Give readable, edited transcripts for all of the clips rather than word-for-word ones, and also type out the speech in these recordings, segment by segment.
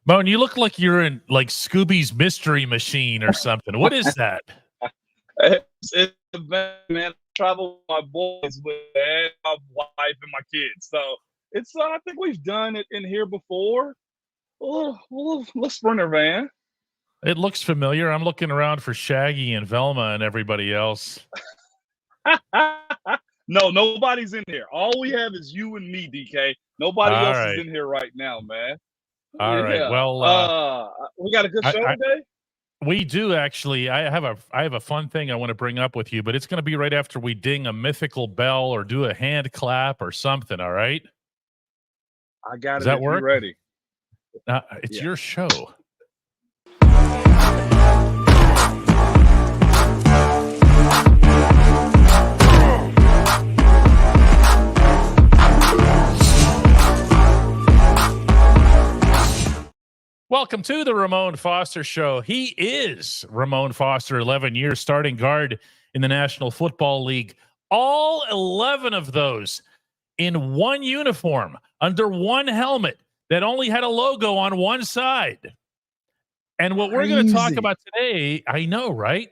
Moan, you look like you're in like Scooby's Mystery Machine or something. What is that? It's the best, man. I travel with my boys with my wife and my kids. So it's I think we've done it in here before. A little Sprinter van. It looks familiar. I'm looking around for Shaggy and Velma and everybody else. No, nobody's in here. All we have is you and me, DK. Nobody else is in here right now, man. All right. Well, we got a good show today. We do actually. I have a fun thing I want to bring up with you, but it's going to be right after we ding a mythical bell or do a hand clap or something. All right. I got it. Does that work? You ready? It's your show. Welcome to the Ramon Foster Show. He is Ramon Foster, 11 years starting guard in the National Football League. All 11 of those in one uniform, under one helmet that only had a logo on one side. And what we're going to talk about today, I know, right?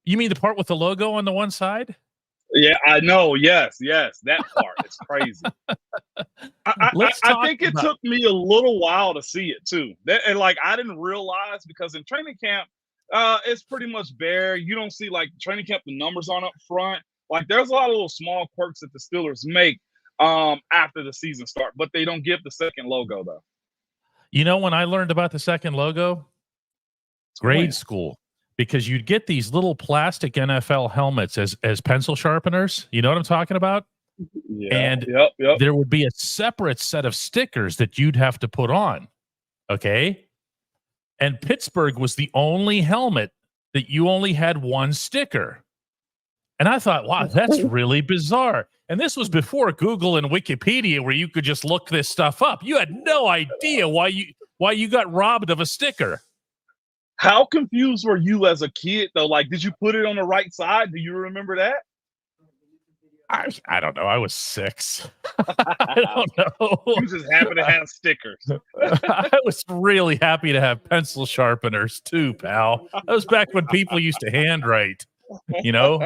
You mean the part with the logo on the one side? Yeah, I know. Yes, that part. It's crazy. I think it took me a little while to see it too. I didn't realize because in training camp, it's pretty much bare. You don't see like training camp the numbers on up front. Like there's a lot of little small quirks that the Steelers make after the season start, but they don't give the second logo though. You know when I learned about the second logo? Grade school. Because you'd get these little plastic NFL helmets as pencil sharpeners. You know what I'm talking about? Yeah, and yep. There would be a separate set of stickers that you'd have to put on. Okay? And Pittsburgh was the only helmet that you only had one sticker. And I thought, wow, that's really bizarre. And this was before Google and Wikipedia where you could just look this stuff up. You had no idea why you got robbed of a sticker. How confused were you as a kid, though? Like, did you put it on the right side? Do you remember that? I don't know. I was 6. I don't know. You just happen to have stickers. I was really happy to have pencil sharpeners, too, pal. That was back when people used to handwrite, you know?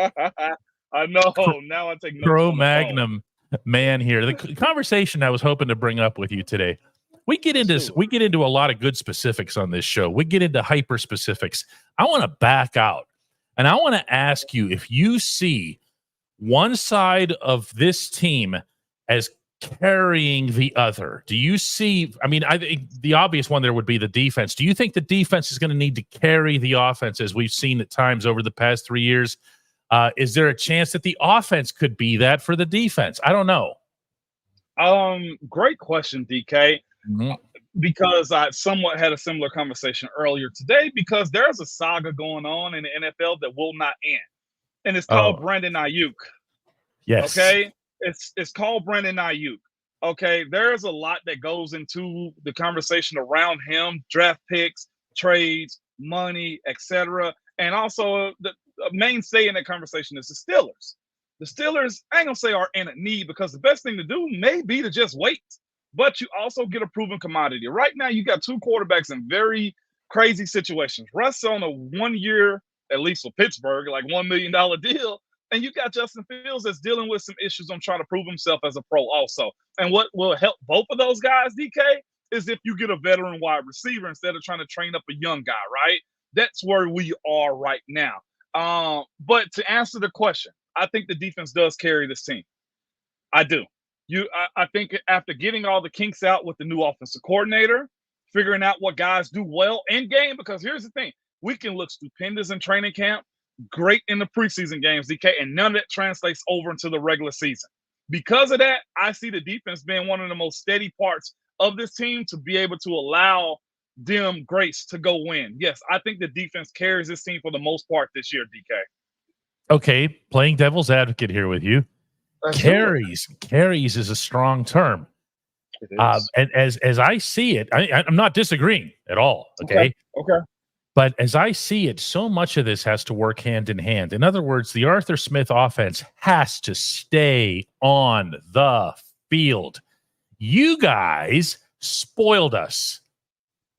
I know. Now I take notes. Cro-Magnon man here. The conversation I was hoping to bring up with you today. We get into a lot of good specifics on this show. We get into hyper specifics. I want to back out and I want to ask you if you see one side of this team as carrying the other. Do you see, I think the obvious one there would be the defense. Do you think the defense is going to need to carry the offense as we've seen at times over the past 3 years? Is there a chance that the offense could be that for the defense? I don't know. Great question, DK. Mm-hmm. Because I somewhat had a similar conversation earlier today because there's a saga going on in the NFL that will not end. And it's called Brandon Ayuk. Yes. Okay. It's called Brandon Ayuk. Okay. There's a lot that goes into the conversation around him, draft picks, trades, money, etc. And also the mainstay in that conversation is the Steelers. The Steelers, I ain't gonna say are in a need because the best thing to do may be to just wait. But you also get a proven commodity. Right now, you got 2 quarterbacks in very crazy situations. Russ on a 1 year, at least for Pittsburgh, like $1 million deal. And you got Justin Fields that's dealing with some issues on trying to prove himself as a pro also. And what will help both of those guys, DK, is if you get a veteran wide receiver instead of trying to train up a young guy, right? That's where we are right now. But to answer the question, I think the defense does carry this team. I do. I think after getting all the kinks out with the new offensive coordinator, figuring out what guys do well in game, because here's the thing, we can look stupendous in training camp, great in the preseason games, DK, and none of that translates over into the regular season. Because of that, I see the defense being one of the most steady parts of this team to be able to allow them grace to go win. Yes, I think the defense carries this team for the most part this year, DK. Okay, playing devil's advocate here with you. Carries is a strong term. And as I see it, I'm not disagreeing at all. Okay. But as I see it, so much of this has to work hand in hand. In other words, the Arthur Smith offense has to stay on the field. You guys spoiled us.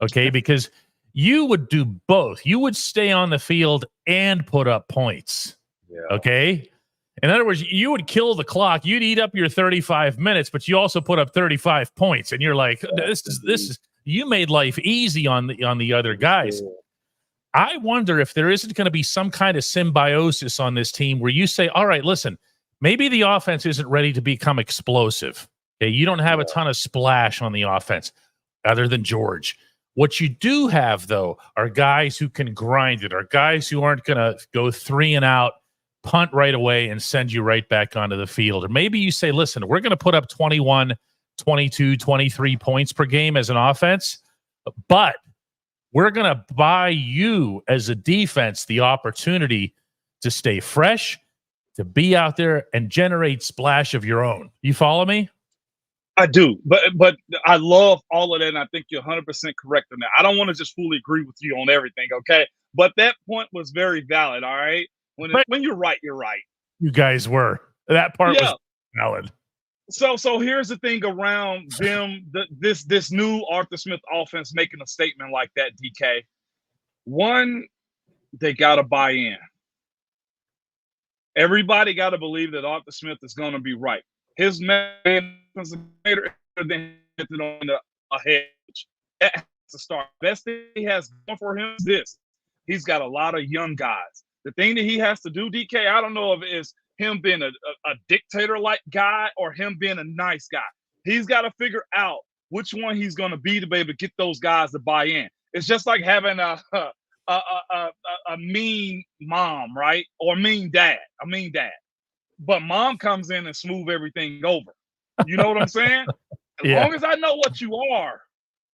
Okay, because you would do both. You would stay on the field and put up points. Yeah. Okay. In other words, you would kill the clock. You'd eat up your 35 minutes, but you also put up 35 points. And you're like, this is you made life easy on the other guys. I wonder if there isn't going to be some kind of symbiosis on this team where you say, all right, listen, maybe the offense isn't ready to become explosive. Okay, you don't have a ton of splash on the offense other than George. What you do have, though, are guys who can grind it, are guys who aren't going to go 3 and out, punt right away, and send you right back onto the field. Or maybe you say, listen, we're going to put up 21, 22, 23 points per game as an offense, but we're going to buy you as a defense the opportunity to stay fresh, to be out there and generate splash of your own. You follow me? I do, but I love all of that, and I think you're 100% correct on that. I don't want to just fully agree with you on everything, okay? But that point was very valid, all right? When you're right, you're right. You guys were. That part was valid. So here's the thing around them, this new Arthur Smith offense making a statement like that, DK. One, they got to buy in. Everybody got to believe that Arthur Smith is going to be right. His man is greater than on a hedge. That has to start. Best thing he has going for him is this. He's got a lot of young guys. The thing that he has to do, DK, I don't know if it's him being a dictator-like guy or him being a nice guy. He's got to figure out which one he's going to be able to get those guys to buy in. It's just like having a mean mom, right? Or a mean dad. But mom comes in and smooth everything over. You know what I'm saying? As long as I know what you are,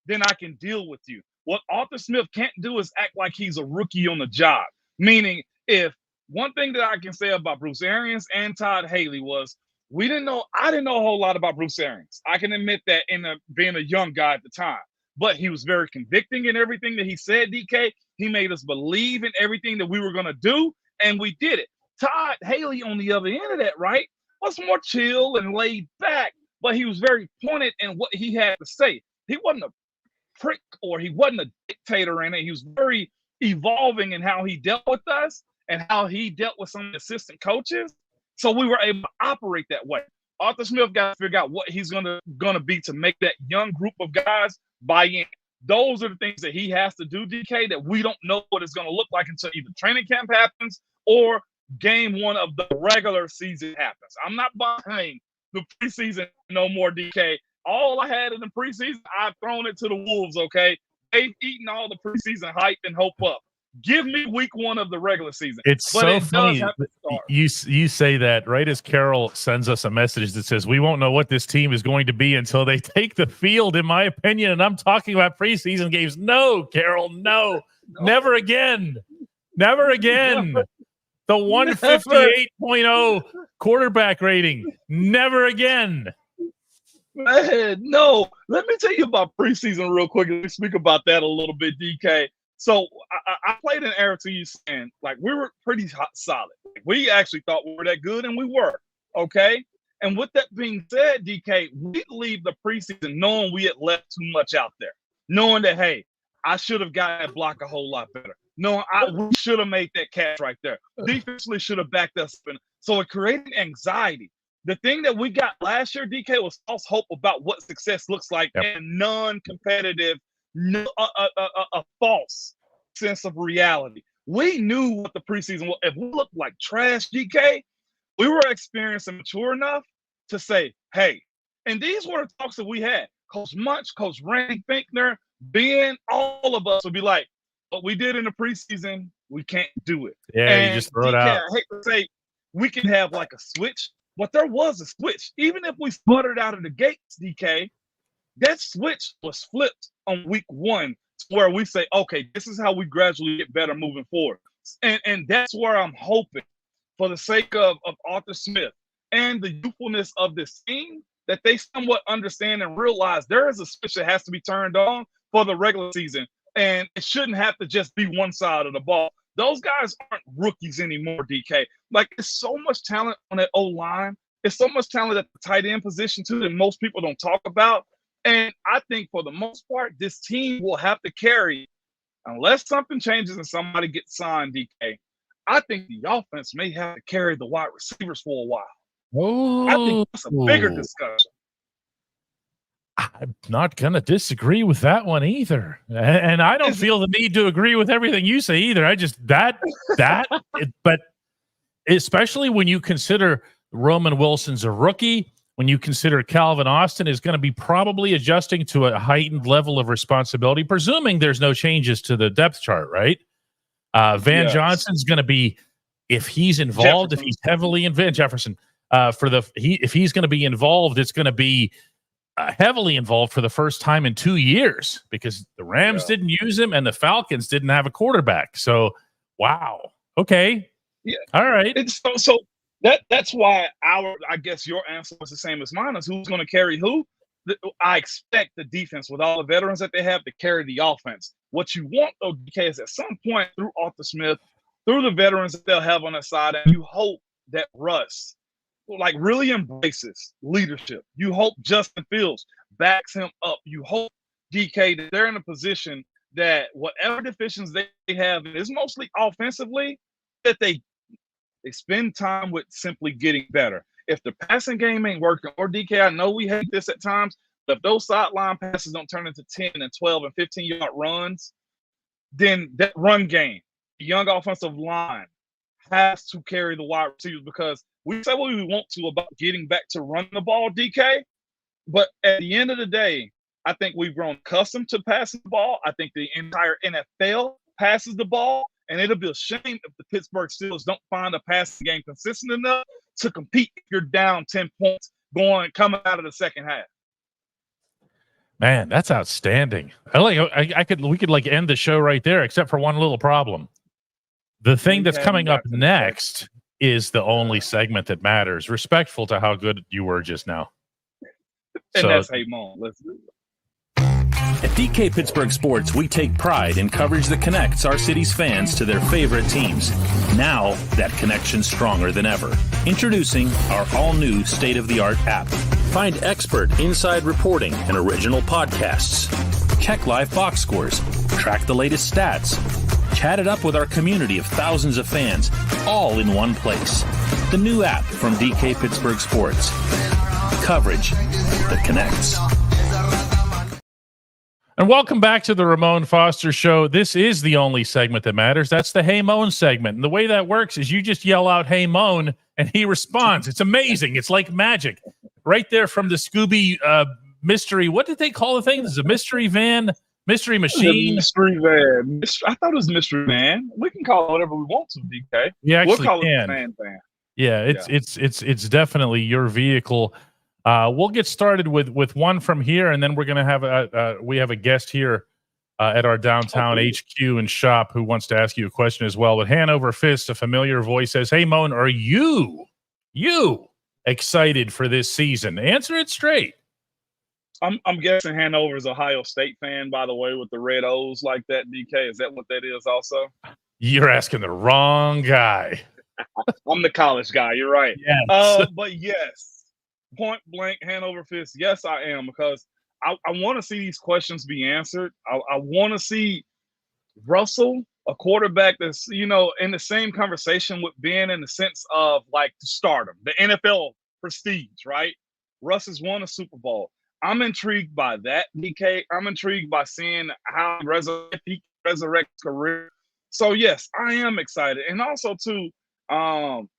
then I can deal with you. What Arthur Smith can't do is act like he's a rookie on the job. Meaning, if one thing that I can say about Bruce Arians and Todd Haley was I didn't know a whole lot about Bruce Arians. I can admit that being a young guy at the time. But he was very convicting in everything that he said, DK. He made us believe in everything that we were going to do, and we did it. Todd Haley, on the other end of that, right, was more chill and laid back, but he was very pointed in what he had to say. He wasn't a prick or he wasn't a dictator in it. He was very evolving in how he dealt with us and how he dealt with some assistant coaches. So we were able to operate that way. Arthur Smith got to figure out what he's gonna be to make that young group of guys buy in. Those are the things that he has to do, DK, that we don't know what it's going to look like until either training camp happens or game 1 of the regular season happens. I'm not buying the preseason no more, DK. All I had in the preseason, I've thrown it to the wolves, okay? They've eaten all the preseason hype and hope up. Give me week 1 of the regular season. It's so funny you say that right as Carol sends us a message that says we won't know what this team is going to be until they take the field, in my opinion. And I'm talking about preseason games. No, Carol, no. Never again. Never again. The 158.0 quarterback rating. Never again. Man, no. Let me tell you about preseason real quick. Let me speak about that a little bit, DK. So I played an era to you saying, like, we were pretty solid. We actually thought we were that good, and we were, okay? And with that being said, DK, we leave the preseason knowing we had left too much out there, knowing that, hey, I should have gotten that block a whole lot better. No, we should have made that catch right there. Defensively should have backed us up. So it created anxiety. The thing that we got last year, DK, was false hope about what success looks like and non-competitive, a false sense of reality. We knew what the preseason was. If we looked like trash, DK, we were experienced and mature enough to say, hey, and these were the talks that we had. Coach Munch, Coach Randy Finkner, Ben, all of us would be like, what we did in the preseason, we can't do it. Yeah, and you just throw it out. I hate to say we can have like a switch, but there was a switch. Even if we sputtered out of the gates, DK, that switch was flipped on week 1 to where we say, okay, this is how we gradually get better moving forward. And that's where I'm hoping, for the sake of Arthur Smith and the youthfulness of this team, that they somewhat understand and realize there is a switch that has to be turned on for the regular season. And it shouldn't have to just be one side of the ball. Those guys aren't rookies anymore, DK. Like, there's so much talent on that O-line. There's so much talent at the tight end position, too, that most people don't talk about. And I think for the most part, this team will have to carry, unless something changes and somebody gets signed, DK. I think the offense may have to carry the wide receivers for a while. I think that's a bigger discussion. I'm not going to disagree with that one either. And I don't feel the need to agree with everything you say either. I just, but especially when you consider Roman Wilson's a rookie, when you consider Calvin Austin is going to be probably adjusting to a heightened level of responsibility, presuming there's no changes to the depth chart, right? Van Johnson's going to be, if he's involved, if he's heavily involved, Jefferson, if he's going to be involved, it's going to be heavily involved for the first time in 2 years because the Rams didn't use him and the Falcons didn't have a quarterback. So, wow. Okay. Yeah. All right. So that's why I guess your answer was the same as mine, is who's going to carry who. I expect the defense, with all the veterans that they have, to carry the offense. What you want, though, DK, is at some point through Arthur Smith, through the veterans that they'll have on their side, and you hope that Russ really embraces leadership. You hope Justin Fields backs him up. You hope, DK, that they're in a position that whatever deficiencies they have, and it's mostly offensively, that they spend time with simply getting better. If the passing game ain't working, or DK, I know we hate this at times, but if those sideline passes don't turn into 10 and 12 and 15-yard runs, then that run game, the young offensive line, has to carry the wide receivers, because we say what we want to about getting back to run the ball, DK, but at the end of the day, I think we've grown accustomed to passing the ball. I think the entire NFL passes the ball, and it'll be a shame if the Pittsburgh Steelers don't find a passing game consistent enough to compete if you're down 10 points coming out of the second half. Man, that's outstanding. We could end the show right there, except for one little problem. The thing that's coming up next is the only segment that matters, respectful to how good you were just now. And that's Hey Mom. Let's do it. At DK Pittsburgh Sports, we take pride in coverage that connects our city's fans to their favorite teams. Now, that connection's stronger than ever. Introducing our all-new state-of-the-art app. Find expert inside reporting and original podcasts. Check live box scores. Track the latest stats. Chat it up with our community of thousands of fans, all in one place. The new app from DK Pittsburgh Sports. Coverage that connects. And welcome back to the Ramon Foster Show. This is the only segment that matters. That's the Hey Moan segment. And the way that works is you just yell out, Hey Moan, and he responds. It's amazing. It's like magic. Right there from the Scooby mystery. What did they call the thing? This is a mystery van, mystery machine. Mystery van. I thought it was mystery van. We can call it whatever we want to, DK. You actually we'll call can. It the van. Yeah, it's definitely your vehicle. We'll get started with one from here, and then we're going to have we have a guest here at our downtown HQ and shop who wants to ask you a question as well. With Hanover Fist, a familiar voice says, "Hey Moan, are you excited for this season? Answer it straight." I'm guessing Hanover's Ohio State fan, by the way, with the red O's like that. DK, is that what that is? Also, you're asking the wrong guy. I'm the college guy. You're right. Yes. But yes. Point blank, Hanover Fist, yes, I am, because I want to see these questions be answered. I want to see Russell, a quarterback that's, in the same conversation with Ben in the sense of like the stardom, the NFL prestige, right? Russ has won a Super Bowl. I'm intrigued by that, DK. I'm intrigued by seeing how he resurrects career. So, yes, I am excited. And also, too,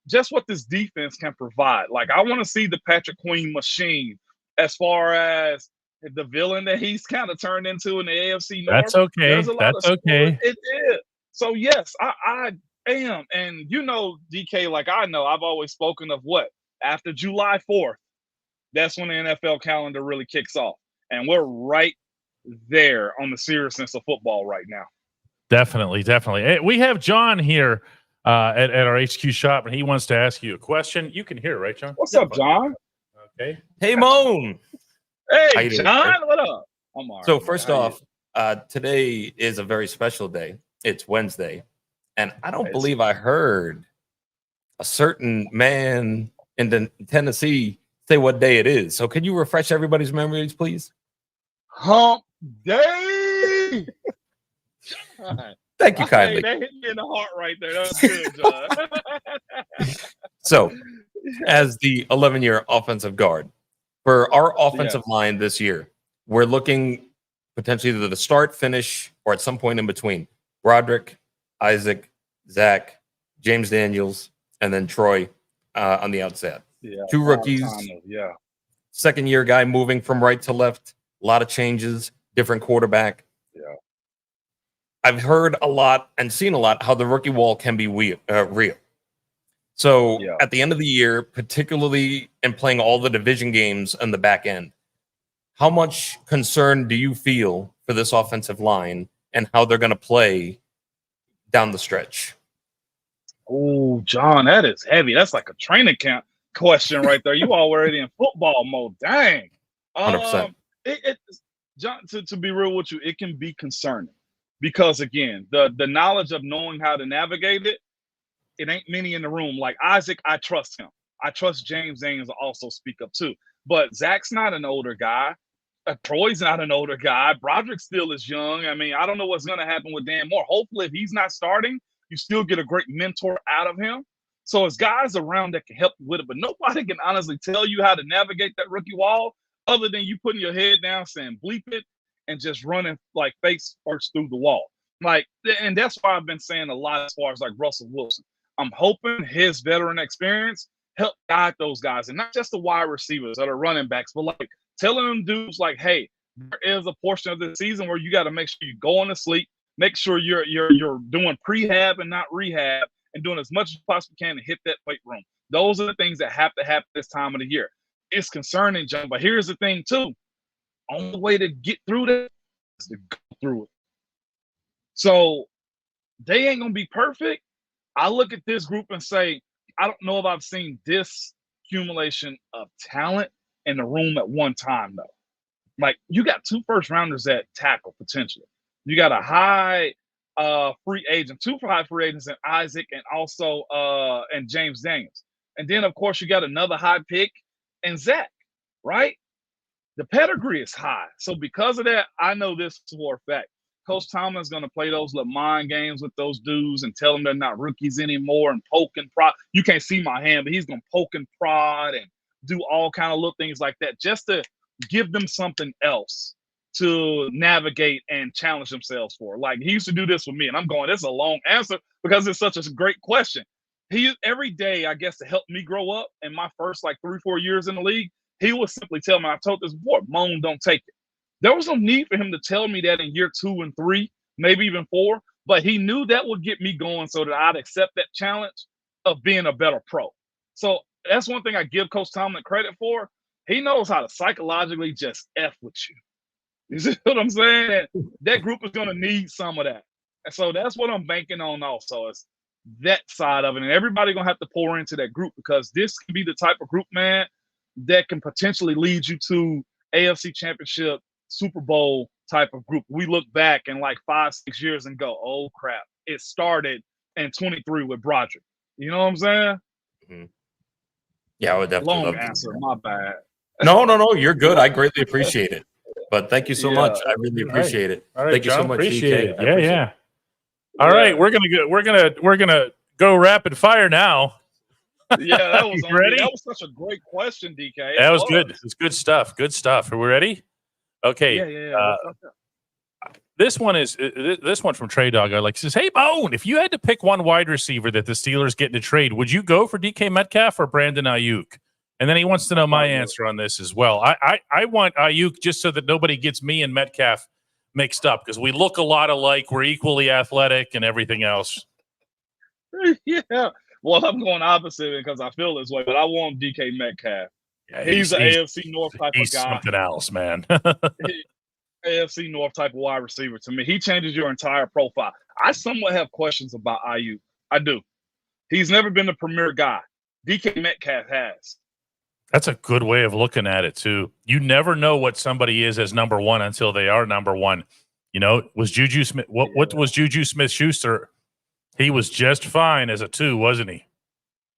just what this defense can provide. Like, I want to see the Patrick Queen machine as far as the villain that he's kind of turned into in the AFC North. That's okay. That's okay. It is. So, yes, I am. And, DK, like I know, I've always spoken of what? After July 4th, that's when the NFL calendar really kicks off. And we're right there on the seriousness of football right now. Definitely. Hey, we have John here at our HQ shop, and he wants to ask you a question. You can hear, right, John? What's up, John? Okay. Hey, Moan. Hey, John. What up? I'm all right. So first off, today is a very special day. It's Wednesday, and I don't believe I heard a certain man in Tennessee say what day it is. So can you refresh everybody's memories, please? Hump day. God. Thank you kindly. Hey, that hit me in the heart right there. That was good, John. So, as the 11-year offensive guard, for our offensive line this year, we're looking potentially to the start, finish, or at some point in between. Broderick, Isaac, Zach, James Daniels, and then Troy on the outside. Yeah, 2 rookies. Second-year guy moving from right to left. A lot of changes, different quarterback. Yeah. I've heard a lot and seen a lot how the rookie wall can be real. So at the end of the year, particularly in playing all the division games on the back end, how much concern do you feel for this offensive line and how they're going to play down the stretch? Oh, John, that is heavy. That's like a training camp question right there. You already in football mode. Dang. 100%. John, to be real with you, it can be concerning because, again, the knowledge of knowing how to navigate it, it ain't many in the room. Like Isaac, I trust him. I trust James Daniels to also speak up too. But Zach's not an older guy. Troy's not an older guy. Broderick still is young. I mean, I don't know what's going to happen with Dan Moore. Hopefully, if he's not starting, you still get a great mentor out of him. So there's guys around that can help you with it, but nobody can honestly tell you how to navigate that rookie wall other than you putting your head down saying bleep it and just running like face first through the wall. Like, and that's why I've been saying a lot as far as like Russell Wilson. I'm hoping his veteran experience help guide those guys, and not just the wide receivers or the running backs, but like telling them dudes like, hey, there is a portion of the season where you got to make sure you go on to sleep, make sure you're doing prehab and not rehab, and doing as much as you possibly can to hit that weight room. Those are the things that have to happen this time of the year. It's concerning, John, but here's the thing too. Only way to get through that is to go through it. So they ain't gonna be perfect. I look at this group and say, I don't know if I've seen this accumulation of talent in the room at one time, though. Like, you got 2 first-rounders at tackle, potentially. You got a high free agent, 2 high free agents in Isaac and also and James Daniels. And then, of course, you got another high pick in Zach, right? The pedigree is high. So because of that, I know this for a fact. Coach Tomlin's going to play those little mind games with those dudes and tell them they're not rookies anymore and poke and prod. You can't see my hand, but he's going to poke and prod and do all kind of little things like that just to give them something else to navigate and challenge themselves for. Like, he used to do this with me, and I'm going, this is a long answer because it's such a great question. He, every day, I guess, to help me grow up in my first, like, 3-4 years in the league, he would simply tell me, I told this before, moan, don't take it. There was no need for him to tell me that in year 2 and 3, maybe even 4, but he knew that would get me going so that I'd accept that challenge of being a better pro. So that's one thing I give Coach Tomlin credit for. He knows how to psychologically just F with you. You see what I'm saying? And that group is going to need some of that. And so that's what I'm banking on also, is that side of it. And everybody going to have to pour into that group because this can be the type of group, man, that can potentially lead you to AFC Championship, Super Bowl type of group. We look back in like 5-6 years and go, oh crap, it started in 23 with Broderick. You know what I'm saying? Mm-hmm. Yeah, I would definitely long answer. My bad. No, you're good. I greatly appreciate it. But thank you so much. I really appreciate it. All right, thank John, you so much. Appreciate DK. it. Yeah. All right, we're gonna go rapid fire now. Yeah, that was ready? That was such a great question, DK. That was good. It's good stuff. Good stuff. Are we ready? Okay. Yeah. This one from Trey Dog. I like says, "Hey Bone, if you had to pick one wide receiver that the Steelers get in a trade, would you go for DK Metcalf or Brandon Ayuk?" And then he wants to know my answer on this as well. I want Ayuk just so that nobody gets me and Metcalf mixed up because we look a lot alike. We're equally athletic and everything else. Yeah. Well, I'm going opposite because I feel this way, but I want DK Metcalf. Yeah, he's an AFC North type of guy. He's something else, man. AFC North type of wide receiver to me. He changes your entire profile. I somewhat have questions about Ayuk. I do. He's never been the premier guy. DK Metcalf has. That's a good way of looking at it, too. You never know what somebody is as number one until they are number one. You know, was Juju Smith? What was Juju Smith-Schuster? He was just fine as a 2, wasn't he?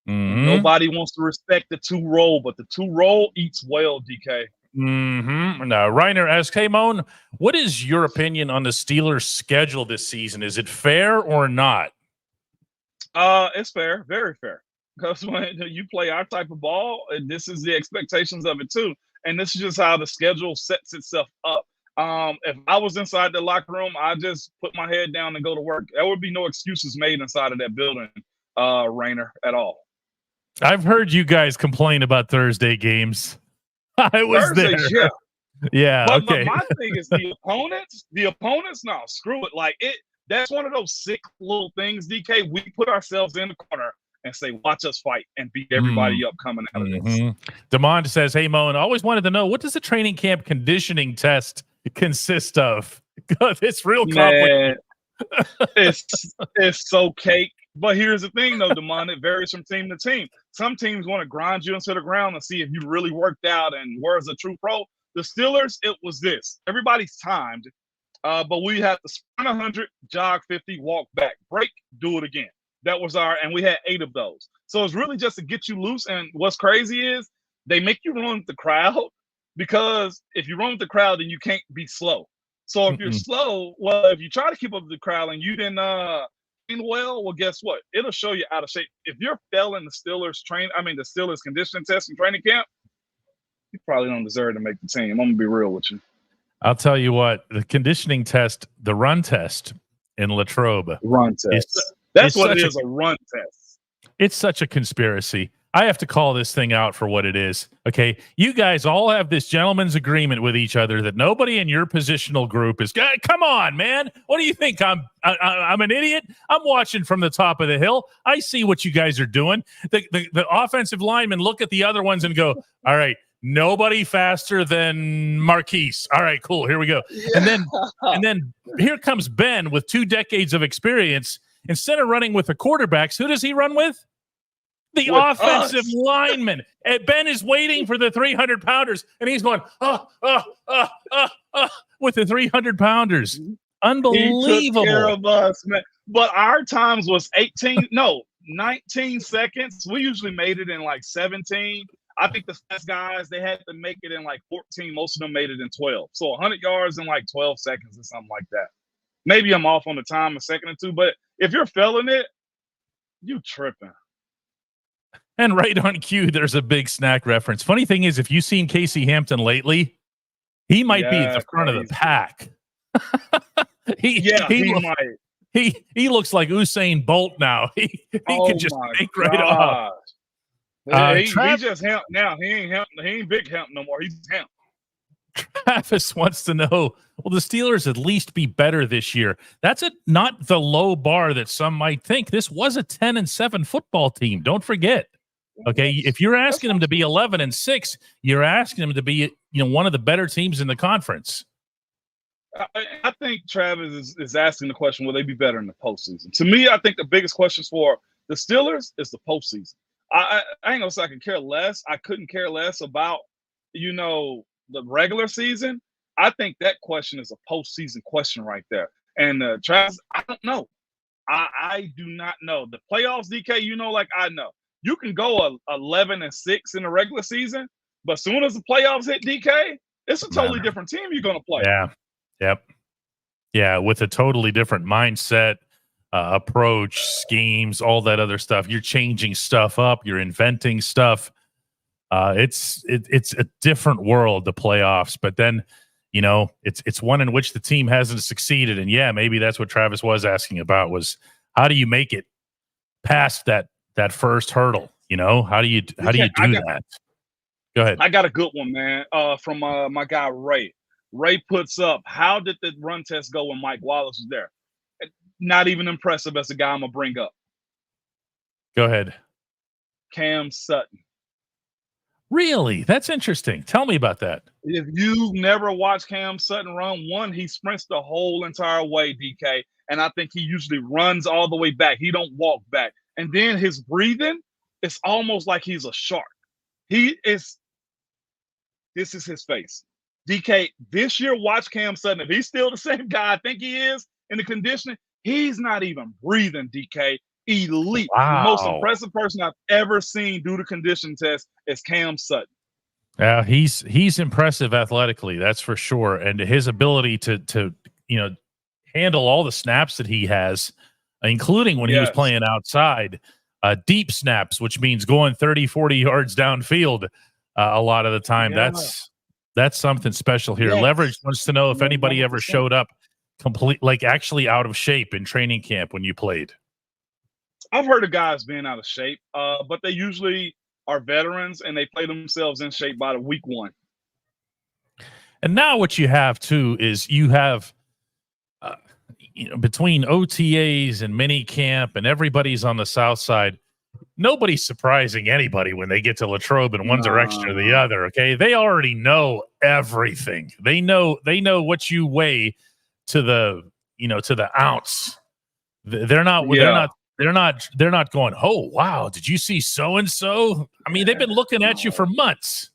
Mm-hmm. Nobody wants to respect the 2 role, but the 2 role eats well, DK. Mm-hmm. Now, Reiner asks, hey, Moan, what is your opinion on the Steelers' schedule this season? Is it fair or not? It's fair, very fair. Because when you play our type of ball, this is the expectations of it too. And this is just how the schedule sets itself up. If I was inside the locker room, I just put my head down and go to work. There would be no excuses made inside of that building, Rainer, at all. I've heard you guys complain about Thursday games. I was there. Yeah. Yeah. But Okay. my thing is the opponents, no, screw it. Like that's one of those sick little things, DK. We put ourselves in the corner and say, watch us fight and beat everybody up coming out of this. Demond says, hey, Moan, always wanted to know, what does the training camp conditioning test consist of? It's real complicated. It's so cake. But here's the thing, though, Demond, it varies from team to team. Some teams want to grind you into the ground and see if you really worked out and where's a true pro. The Steelers, it was this. Everybody's timed, but we had to sprint 100, jog 50, walk back, break, do it again. That was and we had 8 of those. So it's really just to get you loose. And what's crazy is they make you run with the crowd, because if you run with the crowd, then you can't be slow. So if you're slow, well, if you try to keep up with the crowd and you didn't well, guess what? It'll show you out of shape. If you're failing the Steelers conditioning test and training camp, you probably don't deserve to make the team. I'm gonna be real with you. I'll tell you what, the conditioning test, the run test in Latrobe. Run test. That's what it is, a run test. It's such a conspiracy. I have to call this thing out for what it is. Okay. You guys all have this gentleman's agreement with each other that nobody in your positional group is, come on, man. What do you think? I'm an idiot. I'm watching from the top of the hill. I see what you guys are doing. The offensive linemen look at the other ones and go, all right, nobody faster than Marquise. All right, cool. Here we go. Yeah. And then here comes Ben with 2 decades of experience. Instead of running with the quarterbacks, who does he run with? The offensive lineman. And Ben is waiting for the 300-pounders, and he's going, with the 300-pounders. Unbelievable. He took care of us, man. But our times was 19 seconds. We usually made it in like 17. I think the best guys, they had to make it in like 14. Most of them made it in 12. So 100 yards in like 12 seconds or something like that. Maybe I'm off on the time, a second or two. But if you're failing it, you tripping. And right on cue, there's a big snack reference. Funny thing is, if you've seen Casey Hampton lately, he might be at the front of the pack. He might. He looks like Usain Bolt now. He can just take right off. He just Hemp now. He ain't big Hemp no more. He's Hemp. Travis wants to know, will the Steelers at least be better this year? That's not the low bar that some might think. This was a 10-7 football team. Don't forget. Okay, if you're asking them to be 11-6, you're asking them to be, one of the better teams in the conference. I think Travis is asking the question, will they be better in the postseason? To me, I think the biggest question for the Steelers is the postseason. I ain't gonna say I can care less. I couldn't care less about, the regular season. I think that question is a postseason question right there. And Travis, I don't know. I do not know. The playoffs, DK, like I know. You can go 11-6 in the regular season, but as soon as the playoffs hit, DK, it's a totally different team you're going to play. Yeah. Yep. Yeah, with a totally different mindset, approach, schemes, all that other stuff. You're changing stuff up. You're inventing stuff. It's a different world, the playoffs. But then, it's one in which the team hasn't succeeded. And yeah, maybe that's what Travis was asking about, was how do you make it past that first hurdle? How do you do that? Go ahead. I got a good one, man. From my guy Ray. Ray puts up, how did the run test go when Mike Wallace was there? Not even impressive as the guy I'm gonna bring up. Go ahead. Cam Sutton. Really? That's interesting. Tell me about that. If you've never watched Cam Sutton run, he sprints the whole entire way, DK. And I think he usually runs all the way back. He don't walk back. And then his breathing, it's almost like he's a shark. This is his face. DK, this year, watch Cam Sutton. If he's still the same guy I think he is in the conditioning, he's not even breathing, DK. Elite. Wow. The most impressive person I've ever seen do the condition test is Cam Sutton. He's impressive athletically, that's for sure, and his ability to handle all the snaps that he has, including when he was playing outside, deep snaps, which means going 30, 40 yards downfield a lot of the time. Yeah. That's something special here. Yes. Leverage wants to know if anybody 100%. ever showed up actually out of shape in training camp when you played. I've heard of guys being out of shape, but they usually are veterans and they play themselves in shape by the week 1. And now what you have too is you have between OTAs and mini camp and everybody's on the south side, nobody's surprising anybody when they get to Latrobe in one direction or the other. Okay, they already know everything. They know what you weigh to the ounce. They're not going, oh wow, did you see so and so? I mean, they've been looking at you for months.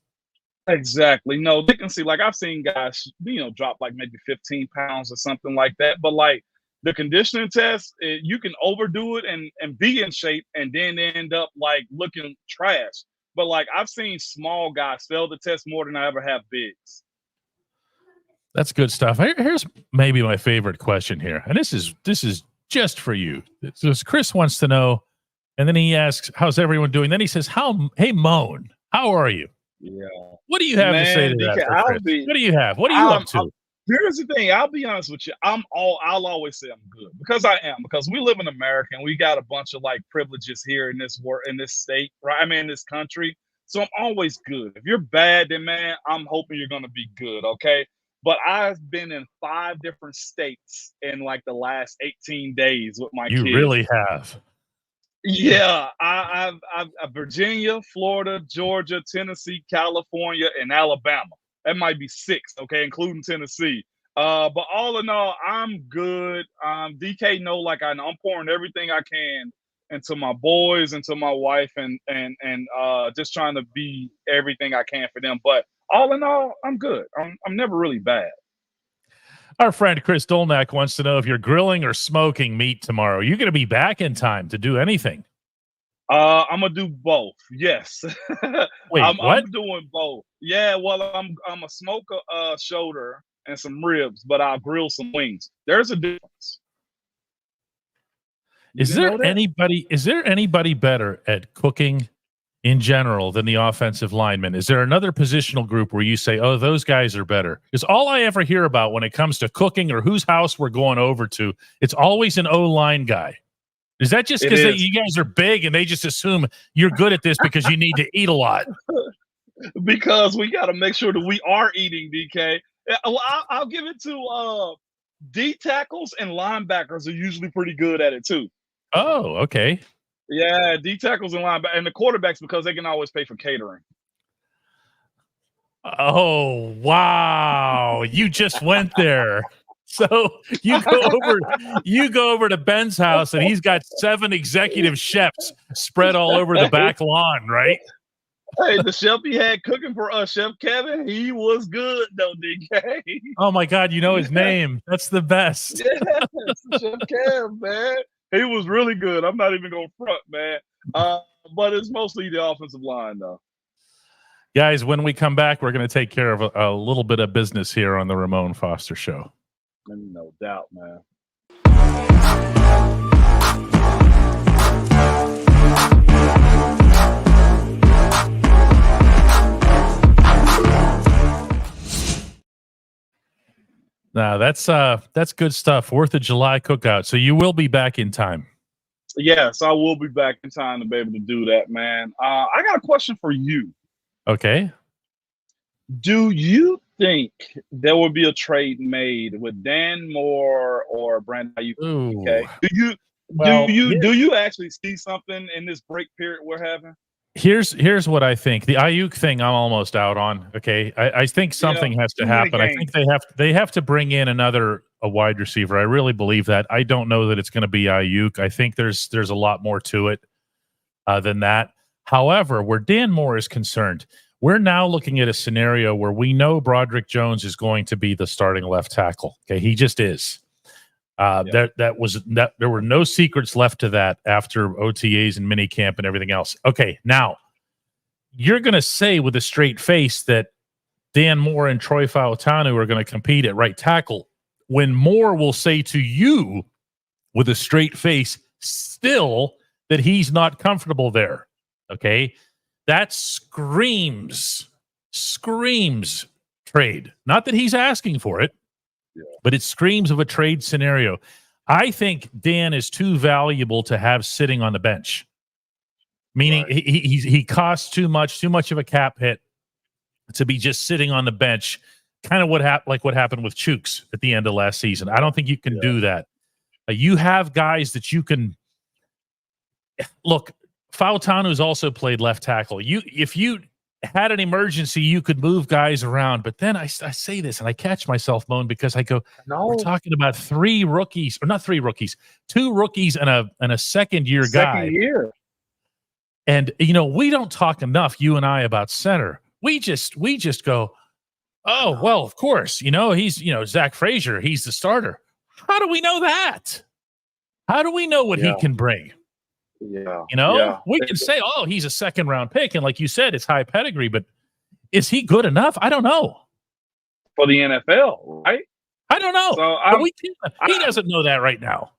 Exactly. No, they can see, like, I've seen guys, drop like maybe 15 pounds or something like that. But like the conditioning test, you can overdo it and be in shape and then end up like looking trash. But like I've seen small guys fail the test more than I ever have bigs. That's good stuff. Here's maybe my favorite question here. And this is just for you. Chris wants to know, and then he asks, how's everyone doing? Then he says, hey, Moan, how are you? Yeah. What do you have to say to that? What do you have? What are you up to? Here's the thing. I'll be honest with you. I'll always say I'm good because I am, because we live in America and we got a bunch of like privileges here in this state, right? I mean, in this country. So I'm always good. If you're bad, then man, I'm hoping you're going to be good. Okay. But I've been in 5 different states in like the last 18 days with my kids. You really have. Yeah, I've Virginia, Florida, Georgia, Tennessee, California, and Alabama. That might be 6, okay, including Tennessee. But all in all, I'm good. DK know like I'm pouring everything I can into my boys, into my wife, and just trying to be everything I can for them. But all in all, I'm good. I'm never really bad. Our friend Chris Dolnack wants to know if you're grilling or smoking meat tomorrow. You're going to be back in time to do anything. I'm gonna do both. Yes. Wait, what? I'm doing both. Yeah. Well, I'm a smoke a shoulder and some ribs, but I'll grill some wings. There's a difference. Is there anybody better at cooking in general than the offensive linemen? Is there another positional group where you say, oh, those guys are better? Because all I ever hear about when it comes to cooking or whose house we're going over to, it's always an O-line guy. Is that just because you guys are big and they just assume you're good at this because you need to eat a lot? Because we got to make sure that we are eating, DK. I'll give it to D tackles and linebackers are usually pretty good at it too. Oh, okay. Yeah, D tackles and linebackers, and the quarterbacks because they can always pay for catering. Oh, wow. You just went there. So you go over to Ben's house and he's got 7 executive chefs spread all over the back lawn, right? Hey, the chef he had cooking for us, Chef Kevin, he was good though, DK. Oh my God, you know his name. That's the best. Yeah, Chef Kev, man. He was really good. I'm not even gonna front, man. But it's mostly the offensive line, though. Guys, when we come back, we're going to take care of a little bit of business here on the Ramon Foster Show. No doubt, man. Now that's good stuff. 4th of July cookout. So you will be back in time. Yes, I will be back in time to be able to do that, man. I got a question for you. Okay. Do you think there will be a trade made with Dan Moore or Brandon Ayuk? Okay. Do you actually see something in this break period we're having? Here's what I think. The Ayuk thing I'm almost out on. Okay. I think something has to happen. I think they have to bring in a wide receiver. I really believe that. I don't know that it's going to be Ayuk. I think there's a lot more to it than that. However, where Dan Moore is concerned, we're now looking at a scenario where we know Broderick Jones is going to be the starting left tackle. Okay, he just is. There were no secrets left to that after OTAs and minicamp and everything else. Okay, now you're going to say with a straight face that Dan Moore and Troy Fautanu are going to compete at right tackle, when Moore will say to you with a straight face still that he's not comfortable there. Okay. That screams trade. Not that he's asking for it, but it screams of a trade scenario. I think Dan is too valuable to have sitting on the bench. Meaning he costs too much of a cap hit to be just sitting on the bench. Kind of what happened with Chooks at the end of last season. I don't think you can do that. You have guys that you can look. Fautanu's also played left tackle. If you had an emergency, you could move guys around. But then I say this and I catch myself, Moan, because I go, we're talking about two rookies and a second-year guy. And, we don't talk enough, you and I, about center. We just go, oh, well, of course, he's, Zach Frazier, he's the starter. How do we know that? How do we know what he can bring? Yeah. We can say, oh, he's a second-round pick. And like you said, it's high pedigree, but is he good enough? I don't know. For the NFL, right? I don't know. So he doesn't know that right now.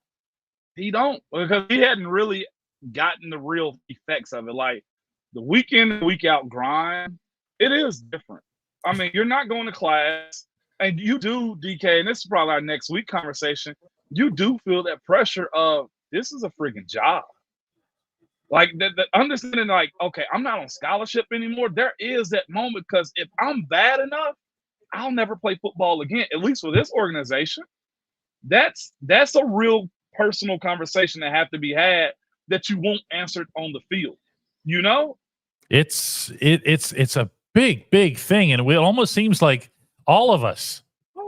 He don't, because he hadn't really gotten the real effects of it. Like the week in, week out grind, it is different. I mean, you're not going to class, and you do, DK, and this is probably our next week conversation, you do feel that pressure of this is a freaking job. Like the understanding, like, okay, I'm not on scholarship anymore. There is that moment, because if I'm bad enough, I'll never play football again, at least for this organization. That's a real personal conversation that have to be had that you won't answer on the field. It's a big thing, and it almost seems like all of us,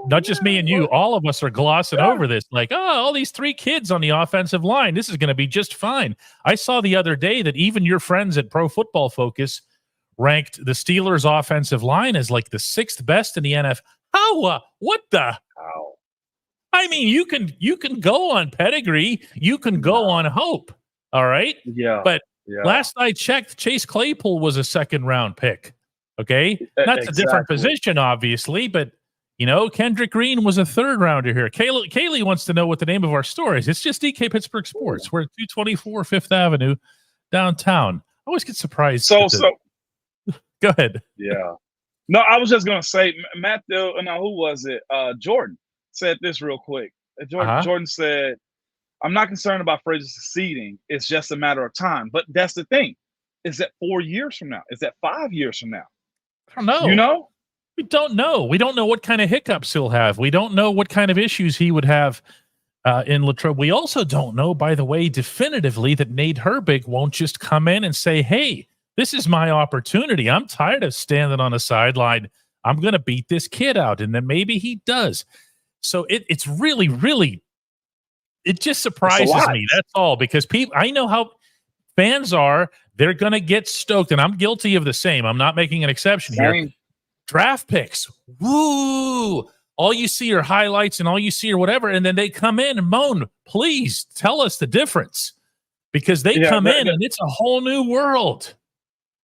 not just me and you, all of us are glossing over this. Like, all these 3 kids on the offensive line, this is going to be just fine. I saw the other day that even your friends at Pro Football Focus ranked the Steelers' offensive line as like the 6th best in the NFL. How? What the? Wow. I mean, you can go on pedigree, you can go on hope. All right. Yeah. But last I checked, Chase Claypool was a 2nd-round pick. Okay. That's a different position, obviously, but Kendrick Green was a 3rd-rounder here. Kaylee wants to know what the name of our store is. It's just DK Pittsburgh Sports. We're at 224 Fifth Avenue, downtown. I always get surprised. So go ahead. Yeah. No, I was just gonna say, Matthew. No, who was it? Jordan said this real quick. Jordan said, "I'm not concerned about Frazier succeeding. It's just a matter of time." But that's the thing. Is that 4 years from now? Is that 5 years from now? I don't know. We don't know. We don't know what kind of hiccups he'll have. We don't know what kind of issues he would have in Latrobe. We also don't know, by the way, definitively that Nate Herbig won't just come in and say, hey, this is my opportunity. I'm tired of standing on a sideline. I'm going to beat this kid out. And then maybe he does. So it's really, really, it just surprises me. That's all. Because I know how fans are. They're going to get stoked. And I'm guilty of the same. I'm not making an exception here. Draft picks. Woo! All you see are highlights and all you see are whatever. And then they come in and moan, please tell us the difference. Because they come in and it's a whole new world.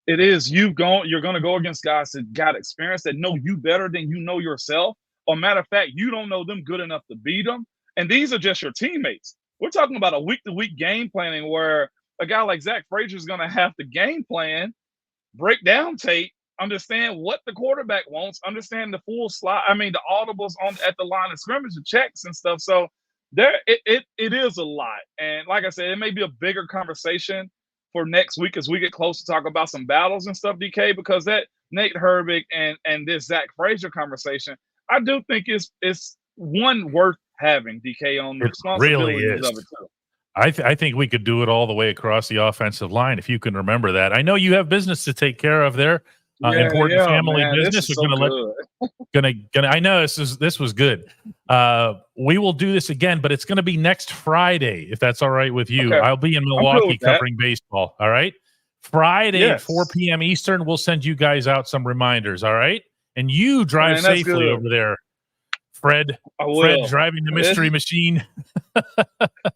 It is. You're going to go against guys that got experience, that know you better than you know yourself. Or matter of fact, you don't know them good enough to beat them. And these are just your teammates. We're talking about a week-to-week game planning where a guy like Zach Frazier is going to have to game plan, break down tape, understand what the quarterback wants, understand the full slide. I mean, the audibles at the line of scrimmage, the checks and stuff. So it is a lot. And like I said, it may be a bigger conversation for next week as we get close to talk about some battles and stuff, DK, because that Nate Herbig and this Zach Frazier conversation, I do think it's one worth having, DK, on the responsibilities really of it too. I think we could do it all the way across the offensive line if you can remember that. I know you have business to take care of there. Important family business. I know this was good. We will do this again, but it's going to be next Friday, if that's all right with you. Okay. I'll be in Milwaukee covering baseball. All right. Friday at 4 p.m. Eastern. We'll send you guys out some reminders. All right. And you drive safely over there, Fred. Fred driving the mystery machine.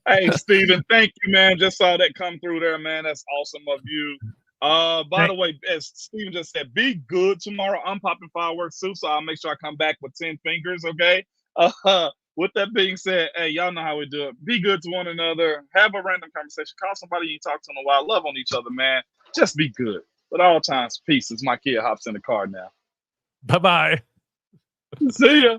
Hey, Steven, thank you, man. Just saw that come through there, man. That's awesome of you. By the way, as Steven just said, be good tomorrow. I'm popping fireworks too, so I'll make sure I come back with 10 fingers, okay? With that being said, hey, y'all know how we do it. Be good to one another. Have a random conversation. Call somebody you talk to in a while. Love on each other, man. Just be good. At all times, peace. As my kid hops in the car now. Bye-bye. See ya.